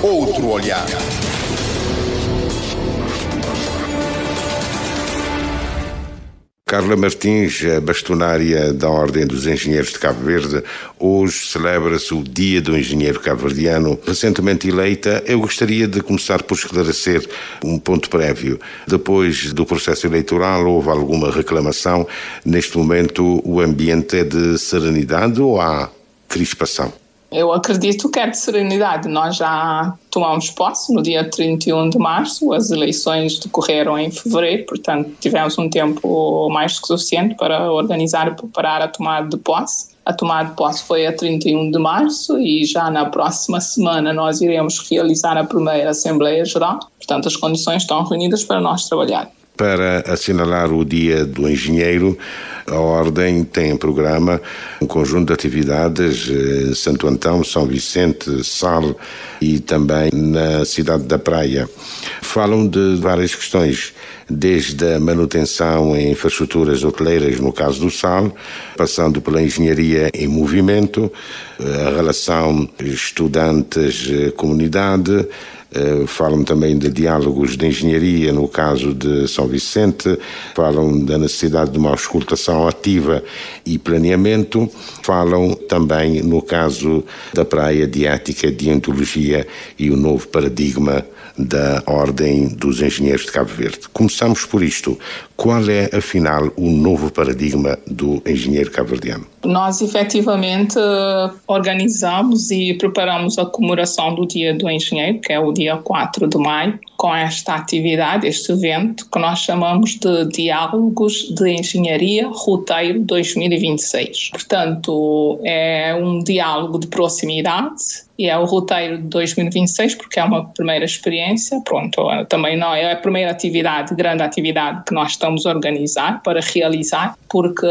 outro olhar. Carla Martins, bastonária da Ordem dos Engenheiros de Cabo Verde, hoje celebra-se o Dia do Engenheiro Cabo-Verdiano. Recentemente eleita, eu gostaria de começar por esclarecer um ponto prévio. Depois do processo eleitoral, houve alguma reclamação? Neste momento, o ambiente é de serenidade ou há crispação? Eu acredito que é de serenidade. Nós já tomamos posse no dia 31 de março, as eleições decorreram em fevereiro, portanto tivemos um tempo mais do que suficiente para organizar e preparar a tomada de posse. A tomada de posse foi a 31 de março e já na próxima semana nós iremos realizar a primeira Assembleia Geral, portanto as condições estão reunidas para nós trabalhar. Para assinalar o Dia do Engenheiro, a Ordem tem em programa um conjunto de atividades, Santo Antão, São Vicente, Sal e também na cidade da Praia. Falam de várias questões, desde a manutenção em infraestruturas hoteleiras, no caso do Sal, passando pela engenharia em movimento, a relação estudantes-comunidade, falam também de diálogos de engenharia no caso de São Vicente, falam da necessidade de uma auscultação ativa e planeamento, falam também no caso da Praia de ética, deontologia e o novo paradigma da Ordem dos Engenheiros de Cabo Verde. Começamos por isto. Qual é, afinal, o novo paradigma do engenheiro cabo-verdiano? Nós, efetivamente, organizamos e preparamos a comemoração do Dia do Engenheiro, que é o dia 4 de maio, com esta atividade, este evento, que nós chamamos de Diálogos de Engenharia Roteiro 2026. Portanto, é um diálogo de proximidade e é o roteiro de 2026, porque é uma primeira experiência. Pronto, também não é a primeira atividade, grande atividade que nós estamos a organizar para realizar, porque,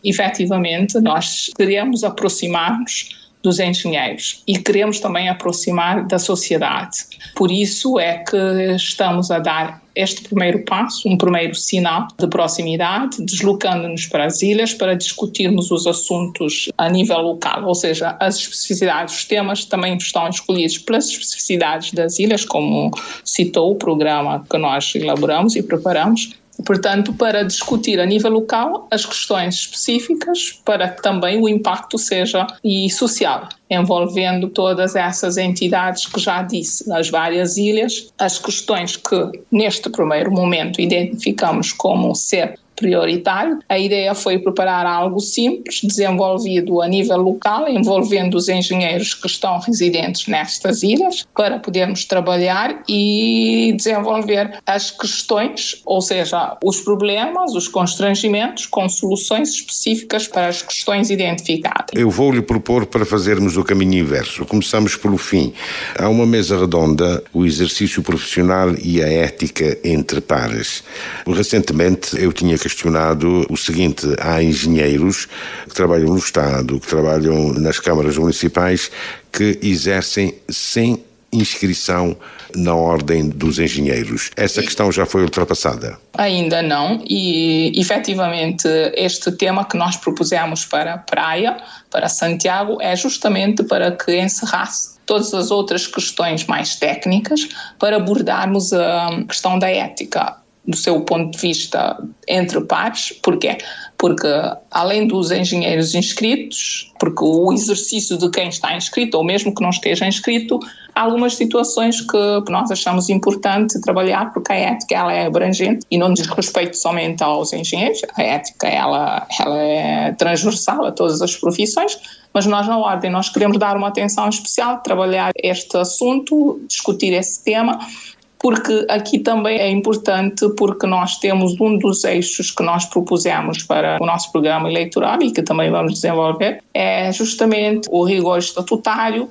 efetivamente, nós queremos aproximar-nos dos engenheiros e queremos também aproximar da sociedade. Por isso é que estamos a dar este primeiro passo, um primeiro sinal de proximidade, deslocando-nos para as ilhas para discutirmos os assuntos a nível local, ou seja, as especificidades, os temas também estão escolhidos pelas especificidades das ilhas, como citou o programa que nós elaboramos e preparamos. Portanto, para discutir a nível local as questões específicas, para que também o impacto seja social, envolvendo todas essas entidades que já disse, nas várias ilhas, as questões que neste primeiro momento identificamos como ser prioritário. A ideia foi preparar algo simples, desenvolvido a nível local, envolvendo os engenheiros que estão residentes nestas ilhas, para podermos trabalhar e desenvolver as questões, ou seja, os problemas, os constrangimentos, com soluções específicas para as questões identificadas. Eu vou-lhe propor para fazermos o caminho inverso. Começamos pelo fim. Há uma mesa redonda, o exercício profissional e a ética entre pares. Recentemente eu tinha questionado o seguinte: há engenheiros que trabalham no Estado, que trabalham nas câmaras municipais, que exercem sem inscrição na Ordem dos Engenheiros. Essa questão já foi ultrapassada? Ainda não, e efetivamente este tema que nós propusemos para a Praia, para Santiago, é justamente para que encerrasse todas as outras questões mais técnicas, para abordarmos a questão da ética do seu ponto de vista entre pares. Porquê? Porque além dos engenheiros inscritos, porque o exercício de quem está inscrito, ou mesmo que não esteja inscrito, há algumas situações que nós achamos importante trabalhar, porque a ética ela é abrangente e não diz respeito somente aos engenheiros. A ética ela é transversal a todas as profissões, mas nós na Ordem nós queremos dar uma atenção especial, trabalhar este assunto, discutir esse tema, porque aqui também é importante, porque nós temos um dos eixos que nós propusemos para o nosso programa eleitoral e que também vamos desenvolver, é justamente o rigor estatutário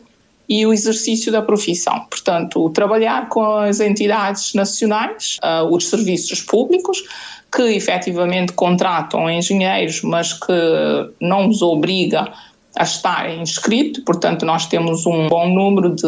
e o exercício da profissão. Portanto, trabalhar com as entidades nacionais, os serviços públicos, que efetivamente contratam engenheiros, mas que não os obriga a estar inscrito. Portanto, nós temos um bom número de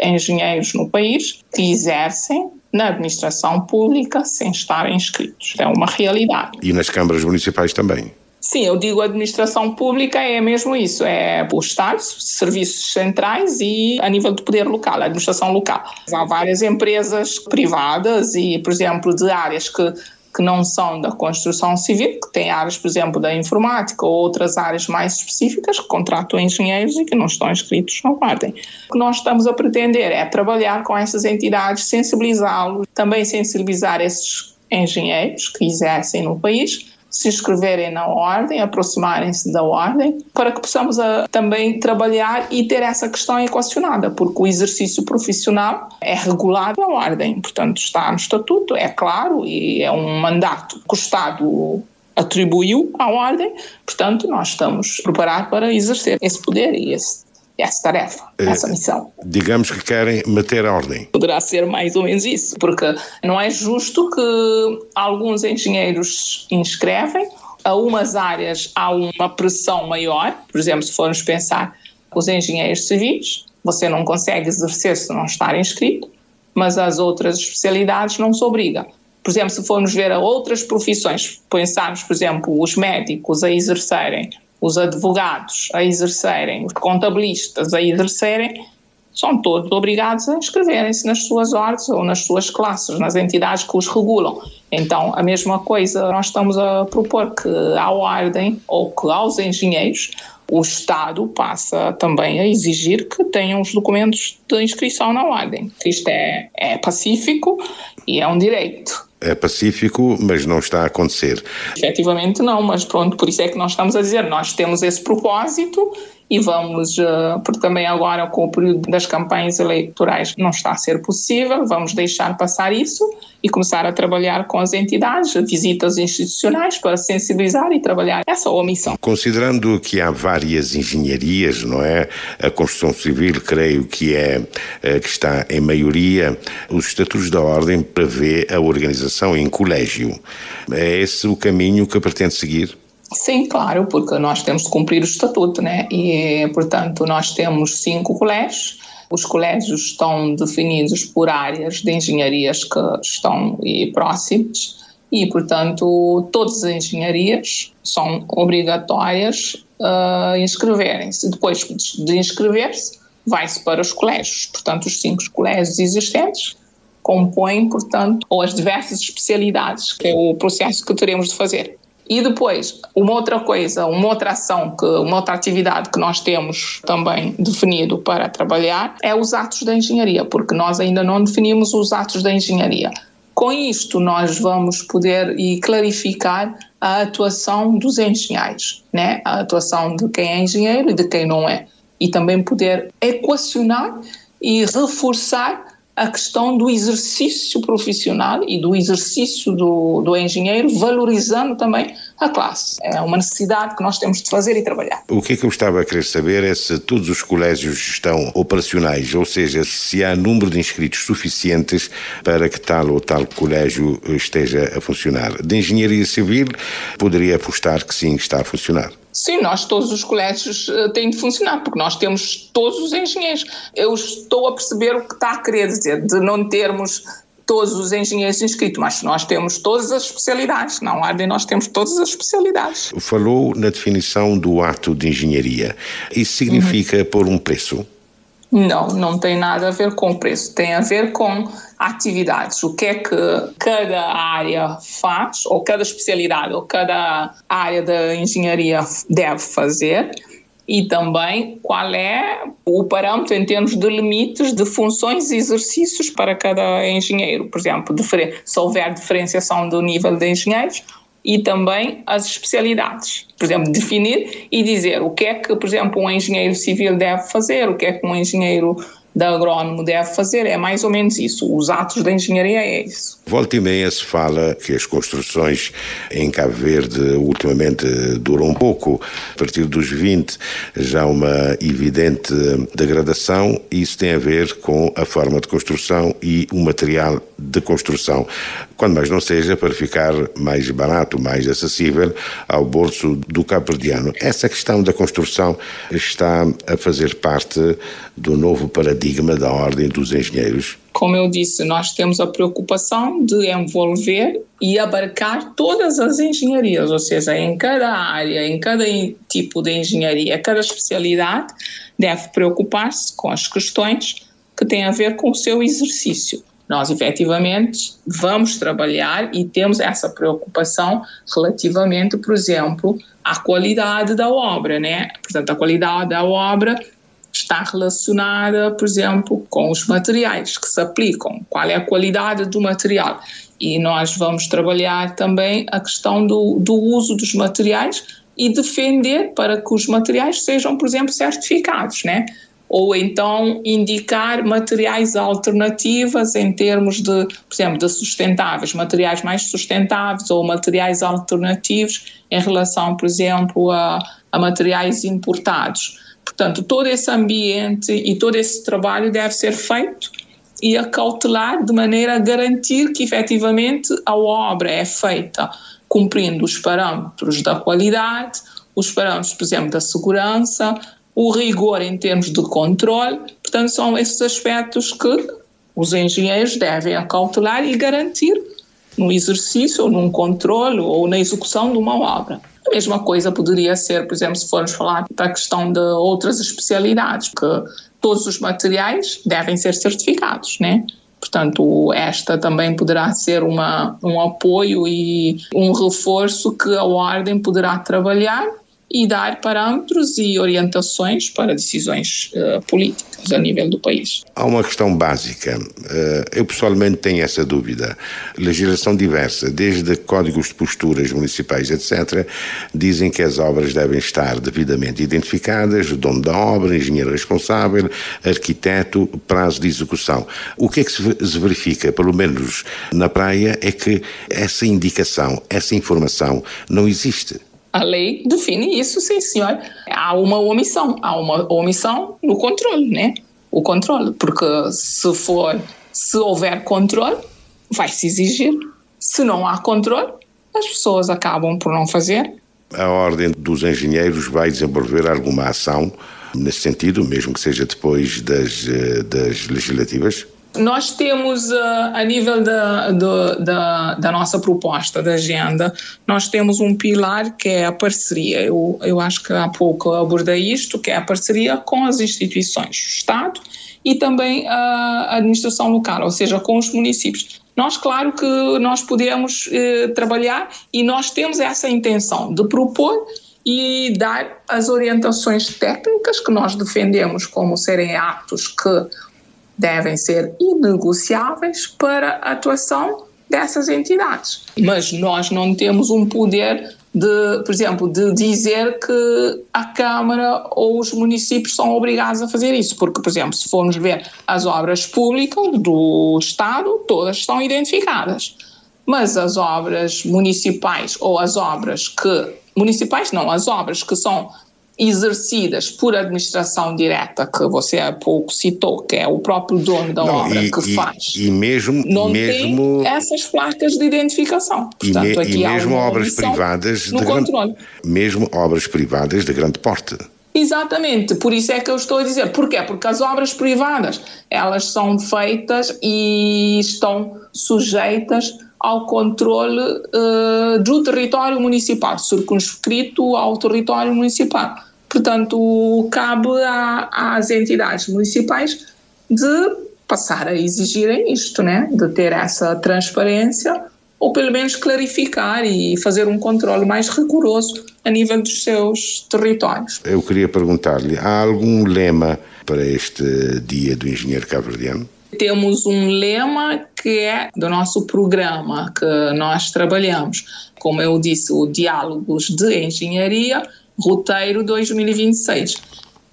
engenheiros no país que exercem na administração pública sem estarem inscritos. É uma realidade. E nas câmaras municipais também? Sim, eu digo administração pública é mesmo isso, é o Estado, serviços centrais e a nível de poder local, a administração local. Há várias empresas privadas e, por exemplo, de áreas que não são da construção civil, que têm áreas, por exemplo, da informática ou outras áreas mais específicas que contratam engenheiros e que não estão inscritos na ordem. O que nós estamos a pretender é trabalhar com essas entidades, sensibilizá-los, também sensibilizar esses engenheiros que exercem no país, se inscreverem na ordem, aproximarem-se da ordem, para que possamos também trabalhar e ter essa questão equacionada, porque o exercício profissional é regulado na ordem, portanto está no estatuto, é claro, e é um mandato que o Estado atribuiu à ordem, portanto nós estamos preparados para exercer esse poder e essa tarefa, essa missão. Digamos que querem manter a ordem. Poderá ser mais ou menos isso, porque não é justo que alguns engenheiros inscrevem, a umas áreas há uma pressão maior, por exemplo, se formos pensar os engenheiros civis, você não consegue exercer se não estar inscrito, mas as outras especialidades não se obrigam. Por exemplo, se formos ver a outras profissões, pensarmos, por exemplo, os médicos a exercerem, os advogados a exercerem, os contabilistas a exercerem, são todos obrigados a inscreverem-se nas suas ordens ou nas suas classes, nas entidades que os regulam. Então, a mesma coisa nós estamos a propor que à ordem ou que aos engenheiros o Estado passa também a exigir que tenham os documentos de inscrição na ordem. Isto é pacífico e é um direito. É pacífico, mas não está a acontecer. Efetivamente não, mas pronto, por isso é que nós estamos a dizer, nós temos esse propósito e vamos, porque também agora com o período das campanhas eleitorais não está a ser possível, vamos deixar passar isso e começar a trabalhar com as entidades, visitas institucionais para sensibilizar e trabalhar essa omissão. Considerando que há várias engenharias, não é? A construção civil, creio que que está em maioria, os estatutos da ordem prevê a organização em colégio. É esse o caminho que pretende seguir? Sim, claro, porque nós temos de cumprir o estatuto, né? E, portanto, nós temos 5 colégios. Os colégios estão definidos por áreas de engenharias que estão próximas e, portanto, todas as engenharias são obrigatórias a inscreverem-se. Depois de inscrever-se, vai-se para os colégios. Portanto, os 5 colégios existentes compõem, portanto, ou as diversas especialidades, que é o processo que teremos de fazer. E depois, uma outra coisa, uma outra ação, uma outra atividade que nós temos também definido para trabalhar é os atos da engenharia, porque nós ainda não definimos os atos da engenharia. Com isto, nós vamos poder clarificar a atuação dos engenheiros, né? A atuação de quem é engenheiro e de quem não é. E também poder equacionar e reforçar a questão do exercício profissional e do exercício do engenheiro, valorizando também a classe. É uma necessidade que nós temos de fazer e trabalhar. O que eu estava a querer saber é se todos os colégios estão operacionais, ou seja, se há número de inscritos suficientes para que tal ou tal colégio esteja a funcionar. De engenharia civil, poderia apostar que sim, está a funcionar. Sim, todos os colégios têm de funcionar, porque nós temos todos os engenheiros. Eu estou a perceber o que está a querer dizer, de não termos todos os engenheiros inscritos, mas nós temos todas as especialidades. Na ordem nós temos todas as especialidades. Falou na definição do ato de engenharia. Isso significa pôr um preço? Não tem nada a ver com o preço, tem a ver com atividades, o que é que cada área faz, ou cada especialidade, ou cada área da engenharia deve fazer, e também qual é o parâmetro em termos de limites de funções e exercícios para cada engenheiro. Por exemplo, se houver diferenciação do nível de engenheiros, e também as especialidades. Por exemplo, definir e dizer o que é que, por exemplo, um engenheiro civil deve fazer, o que é que um engenheiro de agrónomo deve fazer, é mais ou menos isso. Os atos da engenharia é isso. Volta e meia se fala que as construções em Cabo Verde ultimamente duram um pouco. A partir dos 20 já há uma evidente degradação e isso tem a ver com a forma de construção e o material de construção. quando mais não seja para ficar mais barato, mais acessível ao bolso do cabo-verdiano. Essa questão da construção está a fazer parte do novo paradigma da Ordem dos Engenheiros. Como eu disse, nós temos a preocupação de envolver e abarcar todas as engenharias, ou seja, em cada área, em cada tipo de engenharia, cada especialidade deve preocupar-se com as questões que têm a ver com o seu exercício. Nós, efetivamente, vamos trabalhar e temos essa preocupação relativamente, por exemplo, à qualidade da obra, né? Portanto, a qualidade da obra está relacionada, por exemplo, com os materiais que se aplicam, qual é a qualidade do material. E nós vamos trabalhar também a questão do uso dos materiais e defender para que os materiais sejam, por exemplo, certificados, né? Ou então indicar materiais alternativos em termos de, por exemplo, de sustentáveis, materiais mais sustentáveis ou materiais alternativos em relação, por exemplo, a materiais importados. Portanto, todo esse ambiente e todo esse trabalho deve ser feito e acautelar de maneira a garantir que, efetivamente, a obra é feita cumprindo os parâmetros da qualidade, os parâmetros, por exemplo, da segurança, o rigor em termos de controle. Portanto, são esses aspectos que os engenheiros devem acautelar e garantir no exercício, ou num controle ou na execução de uma obra. A mesma coisa poderia ser, por exemplo, se formos falar da questão de outras especialidades, que todos os materiais devem ser certificados, né? Portanto, esta também poderá ser um apoio e um reforço que a Ordem poderá trabalhar e dar parâmetros e orientações para decisões políticas a nível do país. Há uma questão básica, eu pessoalmente tenho essa dúvida. Legislação diversa, desde códigos de posturas municipais, etc., dizem que as obras devem estar devidamente identificadas, o dono da obra, engenheiro responsável, arquiteto, prazo de execução. O que é que se verifica, pelo menos na praia, é que essa indicação, essa informação não existe. A lei define isso, sim, senhor. Há uma omissão no controle, né? O controle, porque se houver controle, vai-se exigir. Se não há controle, as pessoas acabam por não fazer. A Ordem dos Engenheiros vai desenvolver alguma ação nesse sentido, mesmo que seja depois das legislativas? Nós temos, a nível da nossa proposta, da agenda, nós temos um pilar que é a parceria. Eu acho que há pouco abordei isto, que é a parceria com as instituições do Estado e também a administração local, ou seja, com os municípios. Nós, claro que nós podemos trabalhar e nós temos essa intenção de propor e dar as orientações técnicas que nós defendemos como serem atos que devem ser inegociáveis para a atuação dessas entidades. Mas nós não temos um poder de, por exemplo, de dizer que a Câmara ou os municípios são obrigados a fazer isso, porque, por exemplo, se formos ver as obras públicas do Estado, todas estão identificadas. Mas as obras municipais ou as obras que... Municipais não, as obras que são exercidas por administração direta, que você há pouco citou, que é o próprio dono da obra que faz, e mesmo tem essas placas de identificação. Portanto, aqui há mesmo uma obras privadas no controle. Mesmo obras privadas de grande porte. Exatamente, por isso é que eu estou a dizer. Porquê? Porque as obras privadas, elas são feitas e estão sujeitas ao controle do território municipal, circunscrito ao território municipal. Portanto, cabe às entidades municipais de passar a exigirem isto, né? De ter essa transparência, ou pelo menos clarificar e fazer um controle mais rigoroso a nível dos seus territórios. Eu queria perguntar-lhe, há algum lema para este Dia do Engenheiro Cabo-Verdiano? Temos um lema que é do nosso programa que nós trabalhamos, como eu disse, o Diálogos de Engenharia, Roteiro 2026.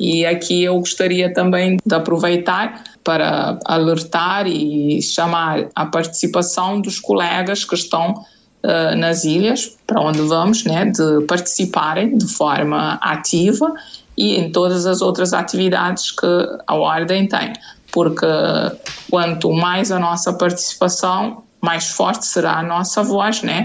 E aqui eu gostaria também de aproveitar para alertar e chamar a participação dos colegas que estão nas ilhas, para onde vamos, né, de participarem de forma ativa e em todas as outras atividades que a Ordem tem. Porque quanto mais a nossa participação, mais forte será a nossa voz, né?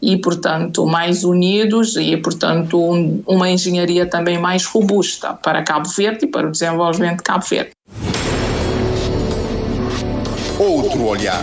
E, portanto, mais unidos e, portanto, uma engenharia também mais robusta para Cabo Verde e para o desenvolvimento de Cabo Verde. Outro olhar.